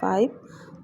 5۔